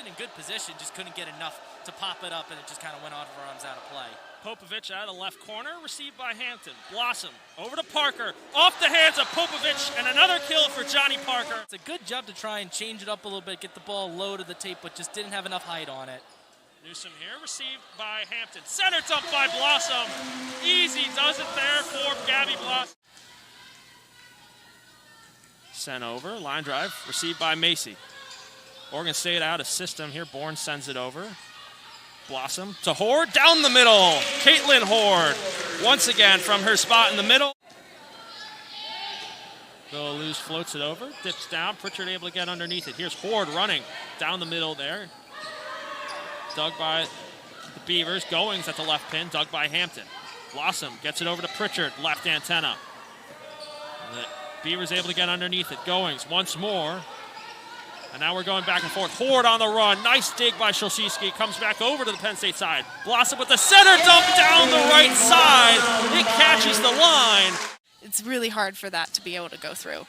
Hampton in good position, just couldn't get enough to pop it up, and it just kind of went out of arms out of play. Popovich out of the left corner, received by Hampton. Blossom over to Parker, off the hands of Popovich, and another kill for Johnny Parker. It's a good job to try and change it up a little bit, get the ball low to the tape, but just didn't have enough height on it. Newsom here, received by Hampton. Center dump by Blossom. Easy does it there for Gabby Blossom. Sent over, line drive, received by Macy. Oregon State out of system here. Bourne sends it over. Blossom to Horde, down the middle. Caitlin Horde, once again from her spot in the middle. Bill Luz floats it over, dips down. Pritchard able to get underneath it. Here's Horde running down the middle there. Dug by the Beavers. Goings at the left pin, dug by Hampton. Blossom gets it over to Pritchard, left antenna. The Beavers able to get underneath it. Goings once more. And now we're going back and forth. Horde on the run. Nice dig by Shulshiski. Comes back over to the Penn State side. Blossom with the center dump down the right side. It catches the line. It's really hard for that to be able to go through.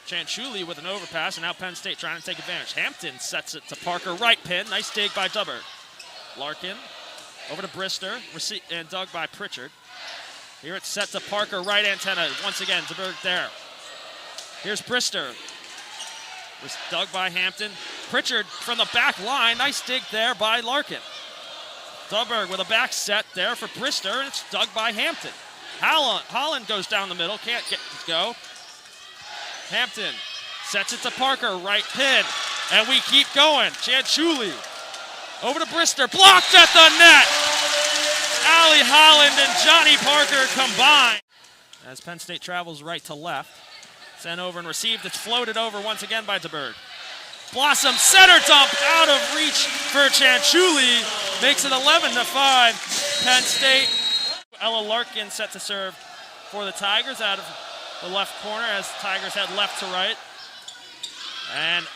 Chanchuli with an overpass, and now Penn State trying to take advantage. Hampton sets it to Parker, right pin. Nice dig by Dubber. Larkin over to Brister, and dug by Pritchard. Here it's set to Parker, right antenna. Once again, Dubber there. Here's Brister. Was dug by Hampton. Pritchard from the back line. Nice dig there by Larkin. Dubberg with a back set there for Brister, and it's dug by Hampton. Holland goes down the middle, can't get to go. Hampton sets it to Parker, right pin, and we keep going. Chanchuli over to Brister, blocked at the net. Allie Holland and Johnny Parker combine. As Penn State travels right to left. Sent over and received. It's floated over once again by DeBerg. Blossom center dump out of reach for Chanchuli. Makes it 11-5. Penn State. Ella Larkin set to serve for the Tigers out of the left corner as the Tigers head left to right. And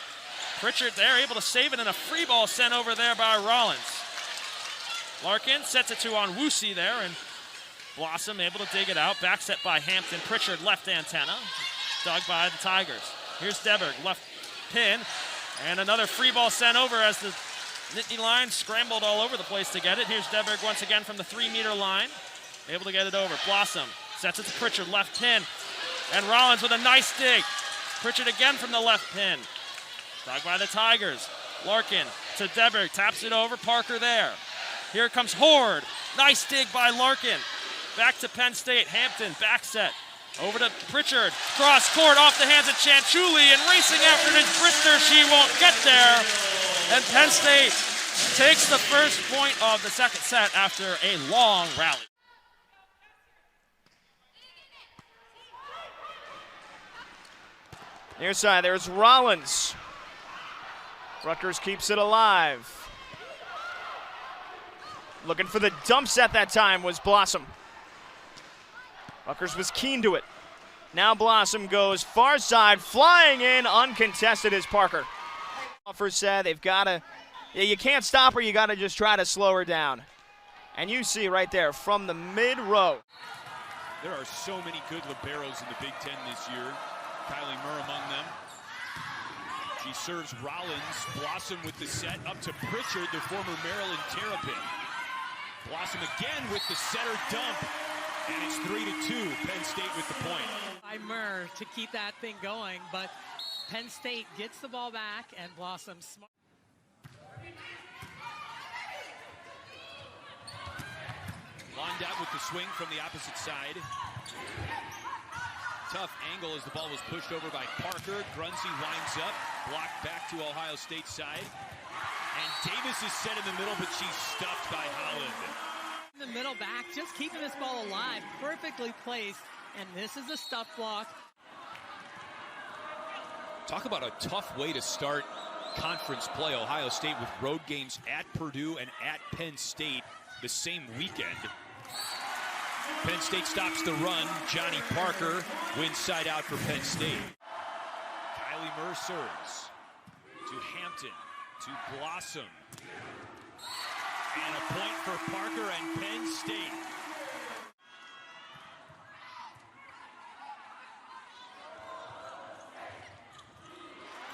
Pritchard there able to save it in a free ball sent over there by Rollins. Larkin sets it to Onwusi there, and Blossom able to dig it out. Back set by Hampton. Pritchard left antenna. Dug by the Tigers. Here's Deberg, left pin, and another free ball sent over as the Nittany Lions scrambled all over the place to get it. Here's Deberg once again from the 3-meter line, able to get it over. Blossom sets it to Pritchard, left pin, and Rollins with a nice dig. Pritchard again from the left pin. Dug by the Tigers. Larkin to Deberg, taps it over, Parker there. Here comes Horde. Nice dig by Larkin. Back to Penn State. Hampton, back set. Over to Pritchard, cross court off the hands of Chanchuli, and racing after it is Brister. She won't get there. And Penn State takes the first point of the second set after a long rally. Near side, there's Rollins. Rutgers keeps it alive. Looking for the dump set that time was Blossom. Rutgers was keen to it. Now Blossom goes far side, flying in, uncontested is Parker. First said they've got to, you can't stop her, you got to just try to slow her down. And you see right there from the mid-row. There are so many good liberos in the Big Ten this year. Kylie Murr among them. She serves Rollins. Blossom with the set up to Pritchard, the former Maryland Terrapin. Blossom again with the setter dump. And it's 3-2, Penn State with the point. By Murr to keep that thing going, but Penn State gets the ball back and Blossom smart. Lined out with the swing from the opposite side. Tough angle as the ball was pushed over by Parker. Grunzy winds up, blocked back to Ohio State side. And Davis is set in the middle, but she's stuffed by Holland. In the middle back, just keeping this ball alive, perfectly placed, and this is a stuff block. Talk about a tough way to start conference play. Ohio State with road games at Purdue and at Penn State the same weekend. Penn State stops the run. Johnny Parker wins side out for Penn State. Kylie Murr serves to Hampton, to Blossom. And a point for Parker and Penn State.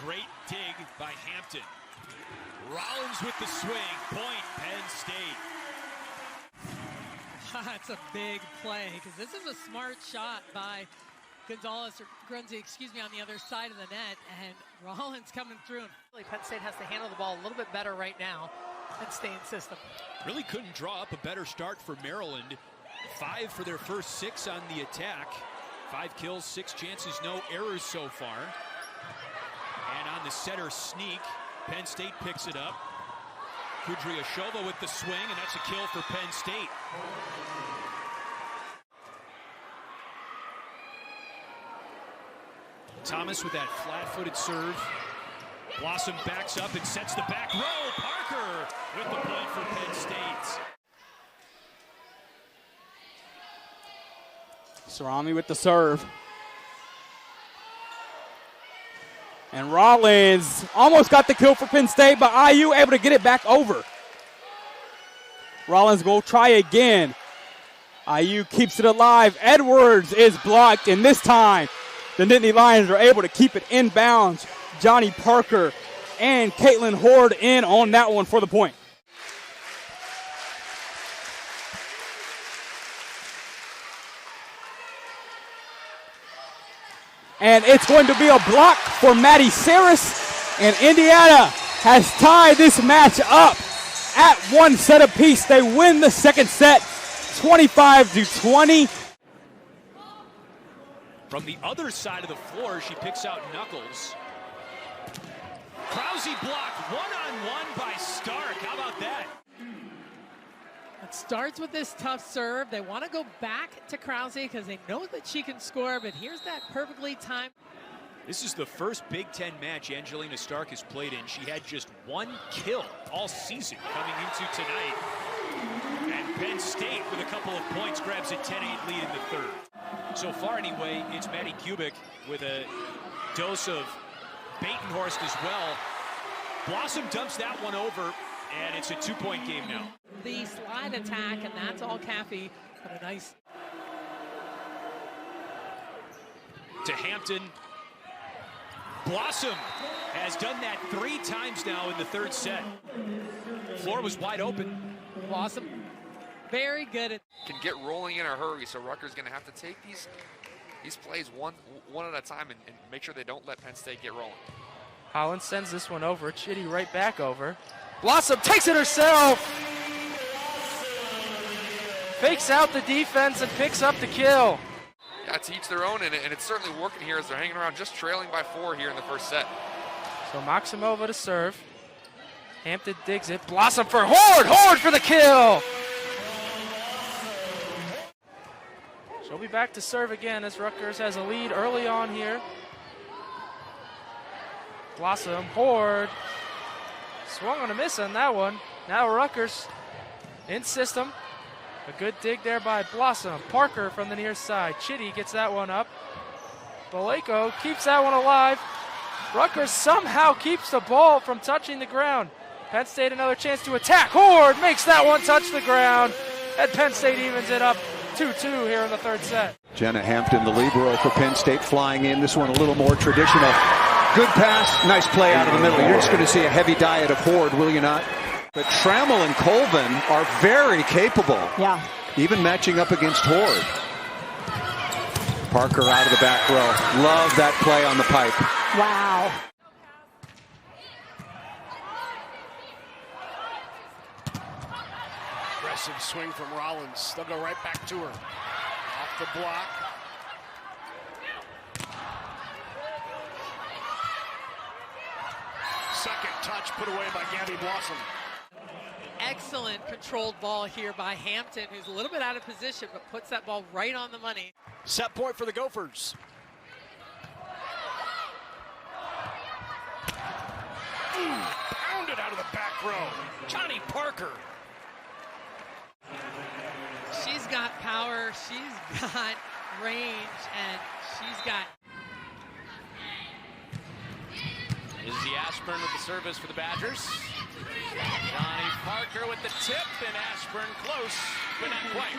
Great dig by Hampton. Rollins with the swing. Point, Penn State. That's a big play because this is a smart shot by Gonzalez, or Grunzi, excuse me, on the other side of the net, and Rollins coming through. Really, Penn State has to handle the ball a little bit better right now and stay in system. Really couldn't draw up a better start for Maryland. 5 for their first 6 on the attack. 5 kills, 6 chances, no errors so far. And on the setter sneak, Penn State picks it up. Kudryashova with the swing, and that's a kill for Penn State. Thomas with that flat-footed serve. Blossom backs up and sets the back row. Parker with the point for Penn State. Sarami with the serve. And Rollins almost got the kill for Penn State, but IU able to get it back over. Rollins will try again. IU keeps it alive. Edwards is blocked, and this time the Nittany Lions are able to keep it inbounds. Johnny Parker and Caitlin Horde in on that one for the point. And it's going to be a block for Maddie Saris. And Indiana has tied this match up at 1 set apiece. They win the second set, 25-20. From the other side of the floor, she picks out Knuckles. Krause blocked one-on-one by Stark. How about that? It starts with this tough serve. They want to go back to Krause because they know that she can score, but here's that perfectly timed. This is the first Big Ten match Angelina Stark has played in. She had just 1 kill all season coming into tonight. And Penn State, with a couple of points, grabs a 10-8 lead in the third. So far, anyway, it's Maddie Kubik with a dose of Batenhorst as well. Blossom dumps that one over, and it's a 2-point game now. The slide attack, and that's all Caffey. But a nice. To Hampton. Blossom has done that 3 times now in the third set. Floor was wide open. Blossom, very good at. Can get rolling in a hurry, so Rutgers going to have to take these plays one at a time and make sure they don't let Penn State get rolling. Holland sends this one over. Chitty right back over. Blossom takes it herself. Fakes out the defense and picks up the kill. Yeah, to each their own, and it's certainly working here as they're hanging around just trailing by 4 here in the first set. So Maximova to serve. Hampton digs it. Blossom for Horde. Horde for the kill. She'll be back to serve again as Rutgers has a lead early on here. Blossom, Horde. Swung on a miss on that one. Now Rutgers in system. A good dig there by Blossom. Parker from the near side. Chitty gets that one up. Baleko keeps that one alive. Rutgers somehow keeps the ball from touching the ground. Penn State another chance to attack. Horde makes that one touch the ground. And Penn State evens it up 2-2 here in the third set. Jenna Hampton, the libero for Penn State, flying in. This one a little more traditional. Good pass, nice play out of the middle. You're just going to see a heavy diet of Horde, will you not? But Trammell and Colvin are very capable. Yeah. Even matching up against Horde. Parker out of the back row. Love that play on the pipe. Wow. Aggressive swing from Rollins. They'll go right back to her. Off the block. Second touch put away by Gabby Blossom. Excellent controlled ball here by Hampton, who's a little bit out of position, but puts that ball right on the money. Set point for the Gophers. Pounded out of the back row. Johnny Parker. She's got power, she's got range, and she's got. Izzy Ashburn with the service for the Badgers. Johnny Parker with the tip, and Ashburn close, but not quite.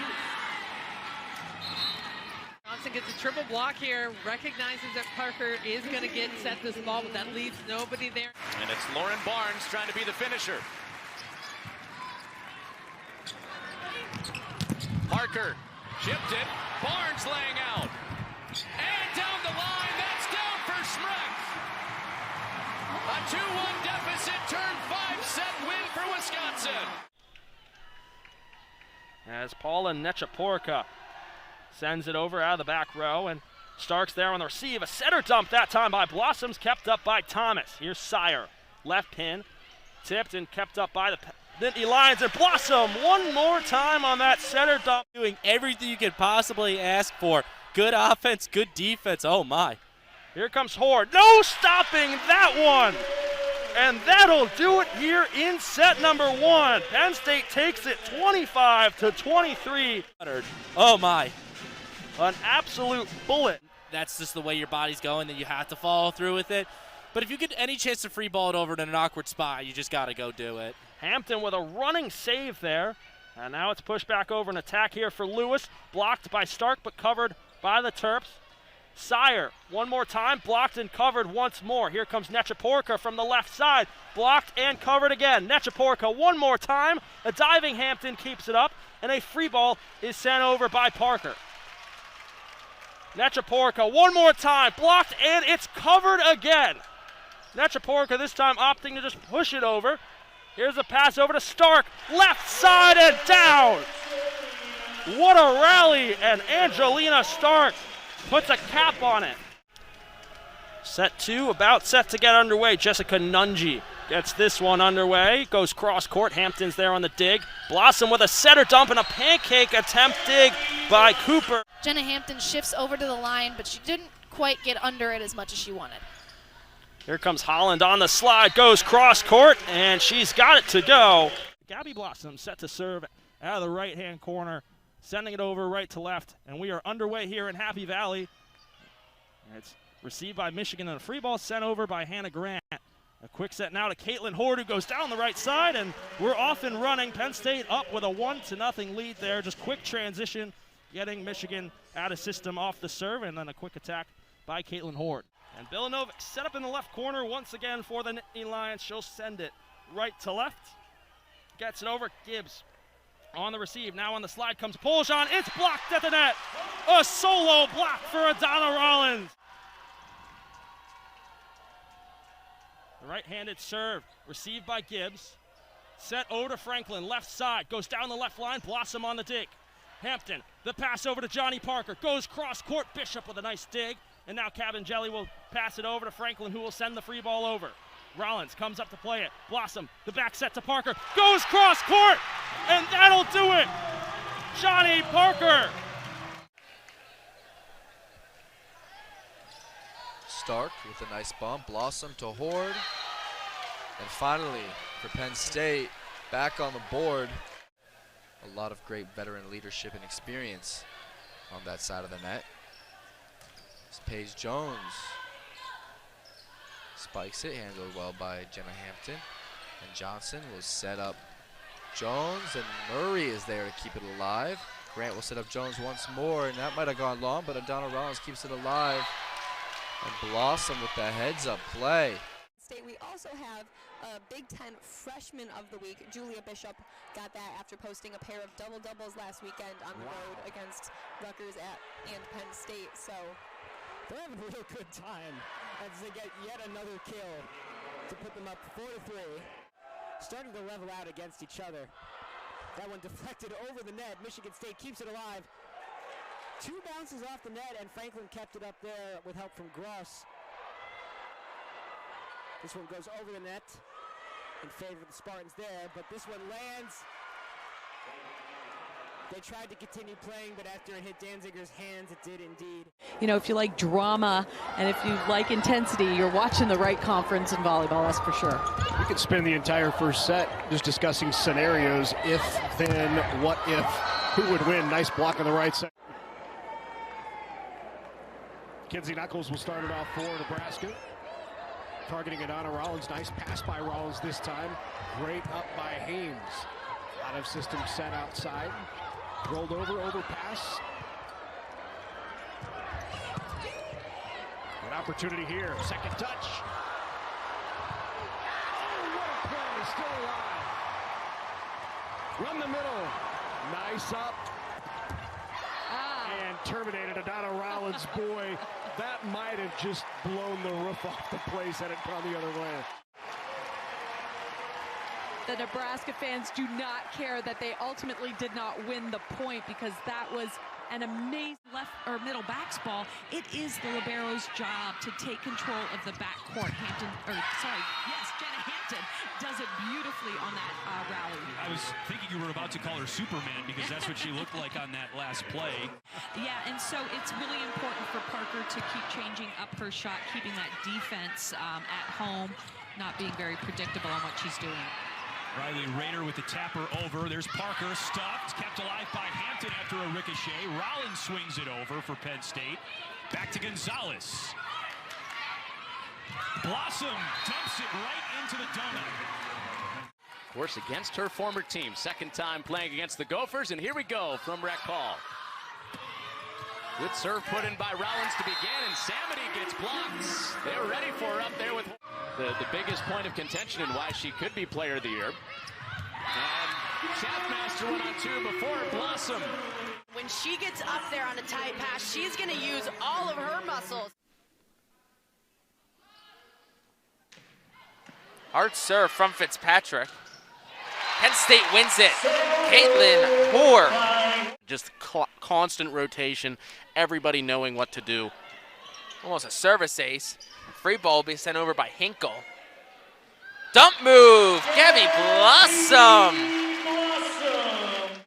Blossom gets a triple block here, recognizes that Parker is going to get set this ball, but that leaves nobody there. And it's Lauren Barnes trying to be the finisher. Parker chipped it. Barnes laying out. And down the line, that's down for Schreck. A 2-1 deficit turned 5-set win for Wisconsin. As Paula Nechaporka sends it over out of the back row, and Starks there on the receive. A setter dump that time by Blossoms, kept up by Thomas. Here's Sire, left pin, tipped and kept up by the Nittany Lions, and Blossom one more time on that setter dump. Doing everything you could possibly ask for. Good offense, good defense. Oh my. Here comes Horde. No stopping that one. And that'll do it here in set number 1. Penn State takes it 25-23. Oh my. An absolute bullet. That's just the way your body's going, that you have to follow through with it. But if you get any chance to free ball it over in an awkward spot, you just got to go do it. Hampton with a running save there. And now it's pushed back over an attack here for Lewis. Blocked by Stark, but covered by the Terps. Sire, one more time, blocked and covered once more. Here comes Nechaporka from the left side. Blocked and covered again. Nechaporka one more time. A diving Hampton keeps it up, and a free ball is sent over by Parker. Nechaporka one more time, blocked, and it's covered again. Nechaporka this time opting to just push it over. Here's a pass over to Stark, left side and down. What a rally, and Angelina Stark puts a cap on it. Set 2 about set to get underway. Jessica Nungi gets this one underway. Goes cross court. Hampton's there on the dig. Blossom with a setter dump and a pancake attempt dig by Cooper. Jenna Hampton shifts over to the line, but she didn't quite get under it as much as she wanted. Here comes Holland on the slide. Goes cross court, and she's got it to go. Gabby Blossom set to serve out of the right-hand corner, sending it over right to left, and we are underway here in Happy Valley. It's received by Michigan, and a free ball sent over by Hannah Grant. A quick set now to Caitlin Horde, who goes down the right side, and we're off and running. Penn State up with a 1-0 lead there. Just quick transition, getting Michigan out of system off the serve, and then a quick attack by Caitlin Horde. And Bilanovic set up in the left corner once again for the Nittany Lions. She'll send it right to left. Gets it over. Gibbs on the receive. Now on the slide comes Poljan. It's blocked at the net. A solo block for Adana Rollins. The right-handed serve received by Gibbs. Set over to Franklin. Left side. Goes down the left line. Blossom on the dig. Hampton. The pass over to Johnny Parker. Goes cross court. Bishop with a nice dig. And now Cabangeli will pass it over to Franklin, who will send the free ball over. Rollins comes up to play it. Blossom, the back set to Parker. Goes cross court, and that'll do it. Johnny Parker. Stark with a nice bump. Blossom to Horde. And finally, for Penn State, back on the board. A lot of great veteran leadership and experience on that side of the net. Paige Jones spikes it, handled well by Jenna Hampton. And Johnson will set up Jones, and Murray is there to keep it alive. Grant will set up Jones once more, and that might have gone long, but Adana Rollins keeps it alive. And Blossom with the heads-up play. State, we also have a Big Ten Freshman of the Week. Julia Bishop got that after posting a pair of double-doubles last weekend on the road against Rutgers and Penn State. So they're having a real good time as they get yet another kill to put them up 4-3. Starting to level out against each other. That one deflected over the net. Michigan State keeps it alive. 2 bounces off the net, and Franklin kept it up there with help from Gross. This one goes over the net in favor of the Spartans there, but this one lands. They tried to continue playing, but after it hit Danziger's hands, it did indeed. You know, if you like drama and if you like intensity, you're watching the right conference in volleyball, that's for sure. We could spend the entire first set just discussing scenarios. If, then, what if, who would win? Nice block on the right side. Kinsey Knuckles will start it off for Nebraska. Targeting Adana Rollins. Nice pass by Rollins this time. Great up by Haynes. Out of system set outside. Rolled over, overpass. An opportunity here. Second touch. Oh, what a play. Still alive. Run the middle. Nice up. And terminated. Adana Rollins, boy, that might have just blown the roof off the place had it gone the other way. The Nebraska fans do not care that they ultimately did not win the point, because that was an amazing left or middle backs ball. It is the libero's job to take control of the backcourt. Jenna Hampton does it beautifully on that rally. I was thinking you were about to call her Superman, because that's what she looked like on that last play. Yeah, and so it's really important for Parker to keep changing up her shot, keeping that defense at home, not being very predictable on what she's doing. Riley Rader with the tapper over. There's Parker, stuffed, kept alive by Hampton after a ricochet. Rollins swings it over for Penn State. Back to Gonzalez. Blossom dumps it right into the donut. Of course, against her former team. Second time playing against the Gophers, and here we go from Rec Hall. Good serve put in by Rollins to begin, and Samity gets blocked. They're ready for her up there with the biggest point of contention and why she could be player of the year. And Chapmaster went on two before Blossom. When she gets up there on a tight pass, she's going to use all of her muscles. Hard serve from Fitzpatrick. Penn State wins it. Caitlin Hoare. Just constant rotation, everybody knowing what to do. Almost a service ace. Free ball will be sent over by Hinkle. Dump move, Gabby Blossom.